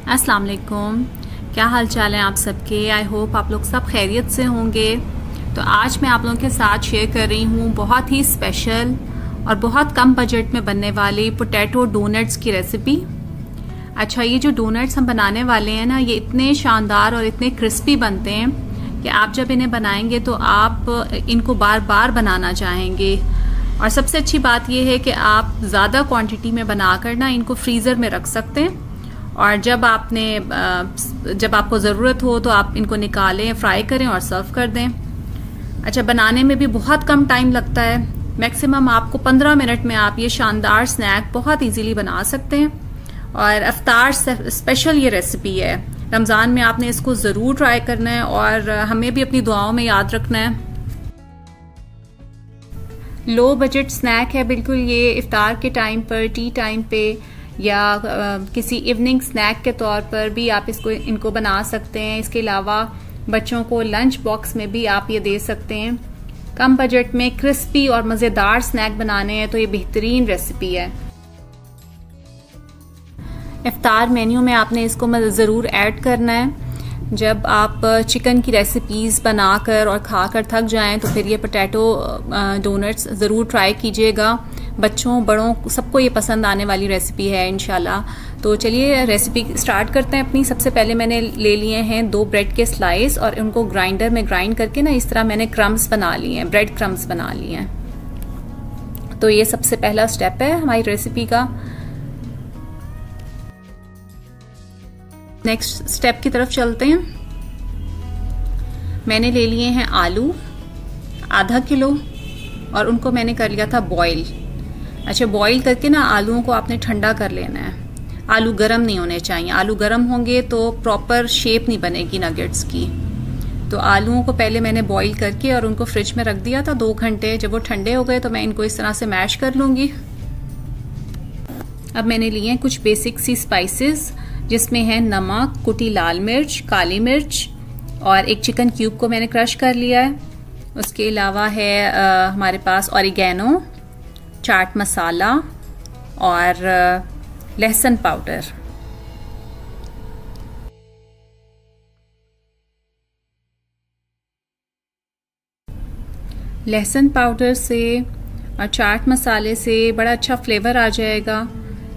अस्सलाम वालेकुम। क्या हाल चाल है आप सबके। आई होप आप लोग सब खैरियत से होंगे। तो आज मैं आप लोगों के साथ शेयर कर रही हूँ बहुत ही स्पेशल और बहुत कम बजट में बनने वाली पोटैटो डोनट्स की रेसिपी। अच्छा, ये जो डोनट्स हम बनाने वाले हैं ना, ये इतने शानदार और इतने क्रिस्पी बनते हैं कि आप जब इन्हें बनाएंगे तो आप इनको बार बार बनाना चाहेंगे। और सबसे अच्छी बात यह है कि आप ज़्यादा क्वांटिटी में बनाकर ना इनको फ्रीज़र में रख सकते हैं और जब आपको ज़रूरत हो तो आप इनको निकालें, फ्राई करें और सर्व कर दें। अच्छा, बनाने में भी बहुत कम टाइम लगता है। मैक्सिमम आपको 15 मिनट में आप ये शानदार स्नैक बहुत इजीली बना सकते हैं। और अफ्तार स्पेशल ये रेसिपी है। रमज़ान में आपने इसको ज़रूर ट्राई करना है और हमें भी अपनी दुआओं में याद रखना है। लो बजट स्नैक है बिल्कुल ये। इफ्तार के टाइम पर, टी टाइम पे या किसी इवनिंग स्नैक के तौर पर भी आप इनको बना सकते हैं। इसके अलावा बच्चों को लंच बॉक्स में भी आप ये दे सकते हैं। कम बजट में क्रिस्पी और मज़ेदार स्नैक बनाने हैं तो ये बेहतरीन रेसिपी है। इफ्तार मेन्यू में आपने इसको ज़रूर ऐड करना है। जब आप चिकन की रेसिपीज़ बनाकर और खाकर थक जाएं तो फिर ये पोटैटो डोनट्स ज़रूर ट्राई कीजिएगा। बच्चों बड़ों सबको ये पसंद आने वाली रेसिपी है इंशाल्लाह। तो चलिए रेसिपी स्टार्ट करते हैं अपनी। सबसे पहले मैंने ले लिए हैं 2 ब्रेड के स्लाइस और उनको ग्राइंडर में ग्राइंड करके ना इस तरह मैंने क्रम्स बना लिए हैं, ब्रेड क्रम्स बना लिए हैं। तो ये सबसे पहला स्टेप है हमारी रेसिपी का। नेक्स्ट स्टेप की तरफ चलते हैं। मैंने ले लिए हैं आलू आधा किलो और उनको मैंने कर लिया था बॉईल। अच्छा, बॉईल करके ना आलूओं को आपने ठंडा कर लेना है। आलू गरम नहीं होने चाहिए। आलू गरम होंगे तो प्रॉपर शेप नहीं बनेगी नगेट्स की। तो आलूओं को पहले मैंने बॉईल करके और उनको फ्रिज में रख दिया था 2 घंटे। जब वो ठंडे हो गए तो मैं इनको इस तरह से मैश कर लूंगी। अब मैंने लिए हैं कुछ बेसिक सी स्पाइसेस जिसमें है नमक, कुटी लाल मिर्च, काली मिर्च और एक चिकन क्यूब को मैंने क्रश कर लिया है। उसके अलावा है हमारे पास ऑरिगेनो, चाट मसाला और लहसुन पाउडर। लहसुन पाउडर से और चाट मसाले से बड़ा अच्छा फ्लेवर आ जाएगा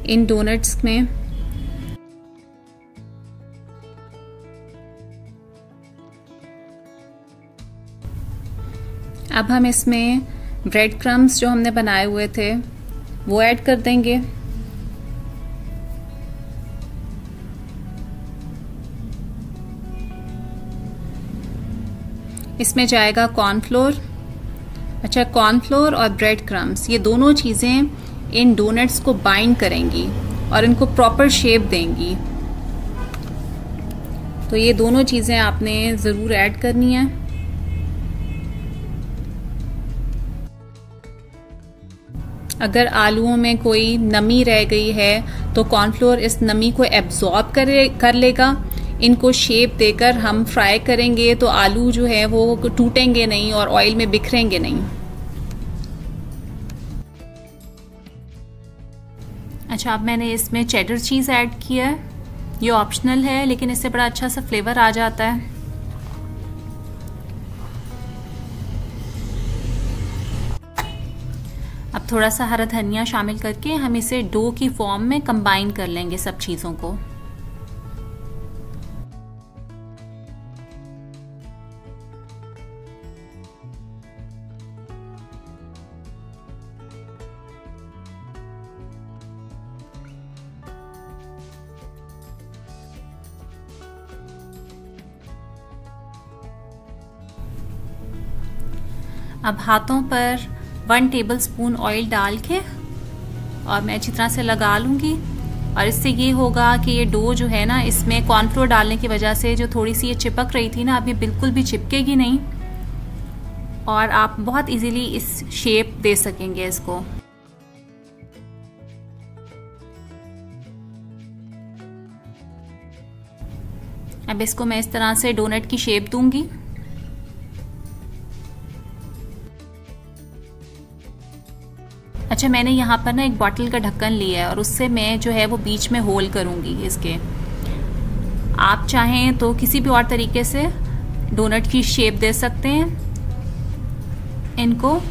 इन डोनट्स में। अब हम इसमें ब्रेड क्रम्स जो हमने बनाए हुए थे वो ऐड कर देंगे। इसमें जाएगा कॉर्नफ्लोर। अच्छा, कॉर्नफ्लोर और ब्रेड क्रम्स ये दोनों चीज़ें इन डोनट्स को बाइंड करेंगी और इनको प्रॉपर शेप देंगी। तो ये दोनों चीज़ें आपने ज़रूर ऐड करनी है। अगर आलूओं में कोई नमी रह गई है तो कॉर्नफ्लोर इस नमी को एब्जॉर्ब कर लेगा। इनको शेप देकर हम फ्राई करेंगे तो आलू जो है वो टूटेंगे नहीं और ऑयल में बिखरेंगे नहीं। अच्छा, अब मैंने इसमें चेडर चीज़ ऐड किया है। ये ऑप्शनल है लेकिन इससे बड़ा अच्छा सा फ्लेवर आ जाता है। अब थोड़ा सा हरा धनिया शामिल करके हम इसे डो की फॉर्म में कंबाइन कर लेंगे सब चीज़ों को। अब हाथों पर 1 टेबलस्पून ऑयल डाल के और मैं अच्छी तरह से लगा लूँगी। और इससे ये होगा कि ये डो जो है ना, इसमें कॉर्नफ्लोर डालने की वजह से जो थोड़ी सी ये चिपक रही थी ना, अब ये बिल्कुल भी चिपकेगी नहीं और आप बहुत इजीली इस शेप दे सकेंगे इसको। अब इसको मैं इस तरह से डोनट की शेप दूंगी। अच्छा, मैंने यहाँ पर ना एक बॉटल का ढक्कन लिया है और उससे मैं जो है वो बीच में होल करूँगी इसके। आप चाहें तो किसी भी और तरीके से डोनट की शेप दे सकते हैं। इनको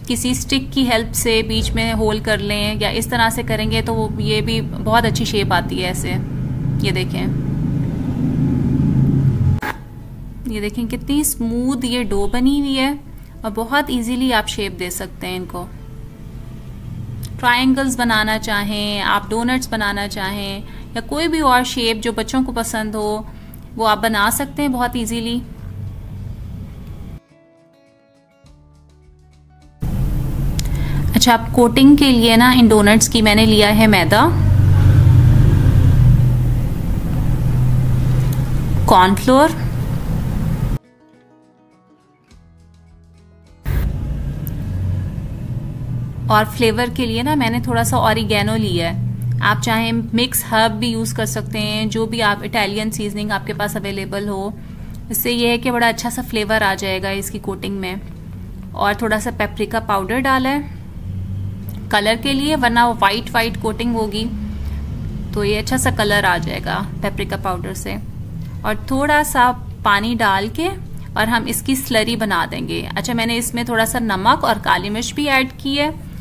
किसी स्टिक की हेल्प से बीच में होल कर लें या इस तरह से करेंगे तो ये भी बहुत अच्छी शेप आती है ऐसे। ये देखें कितनी स्मूथ ये डो बनी हुई है और बहुत इजीली आप शेप दे सकते हैं इनको। ट्रायंगल्स बनाना चाहें आप, डोनट्स बनाना चाहें या कोई भी और शेप जो बच्चों को पसंद हो वो आप बना सकते हैं बहुत इजीली। अच्छा, आप कोटिंग के लिए ना इन डोनट्स की मैंने लिया है मैदा, कॉर्नफ्लोर और फ्लेवर के लिए ना मैंने थोड़ा सा ऑरिगेनो लिया है। आप चाहें मिक्स हर्ब भी यूज कर सकते हैं, जो भी आप इटालियन सीजनिंग आपके पास अवेलेबल हो। इससे ये है कि बड़ा अच्छा सा फ्लेवर आ जाएगा इसकी कोटिंग में। और थोड़ा सा पेपरिका पाउडर डाला है कलर के लिए, वरना वाइट कोटिंग होगी तो ये अच्छा सा कलर आ जाएगा पेपरिका पाउडर से। और थोड़ा सा पानी डाल के और हम इसकी स्लरी बना देंगे। अच्छा, मैंने इसमें थोड़ा सा नमक और काली मिर्च भी ऐड की है।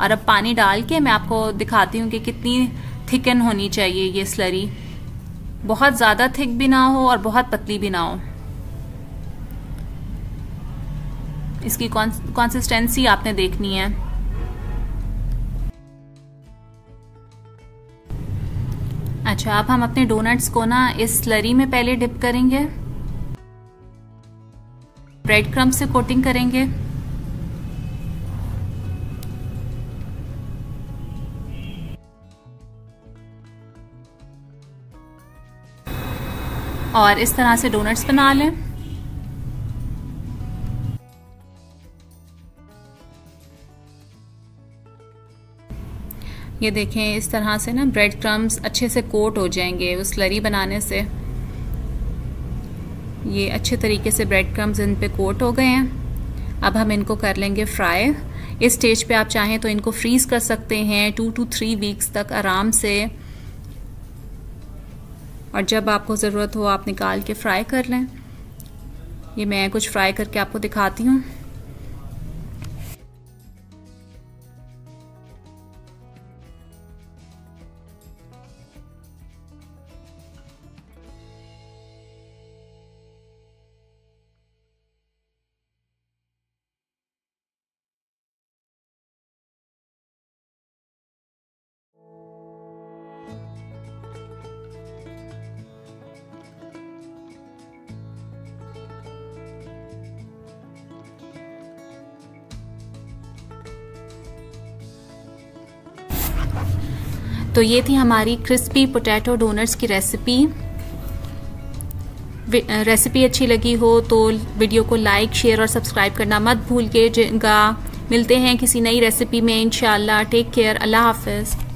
और अब पानी डाल के मैं आपको दिखाती हूँ कि कितनी थिकन होनी चाहिए ये स्लरी। बहुत ज़्यादा थिक भी ना हो और बहुत पतली भी ना हो। इसकी कंसिस्टेंसी आपने देखनी है। अच्छा, अब हम अपने डोनट्स को ना इस स्लरी में पहले डिप करेंगे, ब्रेड क्रम्ब से कोटिंग करेंगे। और इस तरह से डोनट्स बना लें। ये देखें इस तरह से ना ब्रेड क्रम्ब्स अच्छे से कोट हो जाएंगे उस स्लरी बनाने से। ये अच्छे तरीके से ब्रेड क्रम्ब्स इन पे कोट हो गए हैं। अब हम इनको कर लेंगे फ्राई। इस स्टेज पे आप चाहें तो इनको फ्रीज कर सकते हैं 2 to 3 वीक्स तक आराम से। और जब आपको ज़रूरत हो आप निकाल के फ्राई कर लें। ये मैं कुछ फ्राई करके आपको दिखाती हूँ। तो ये थी हमारी क्रिस्पी पोटैटो डोनट्स की रेसिपी। रेसिपी अच्छी लगी हो तो वीडियो को लाइक, शेयर और सब्सक्राइब करना मत भूलिएगा। मिलते हैं किसी नई रेसिपी में इंशाल्लाह। टेक केयर, अल्लाह हाफिज़।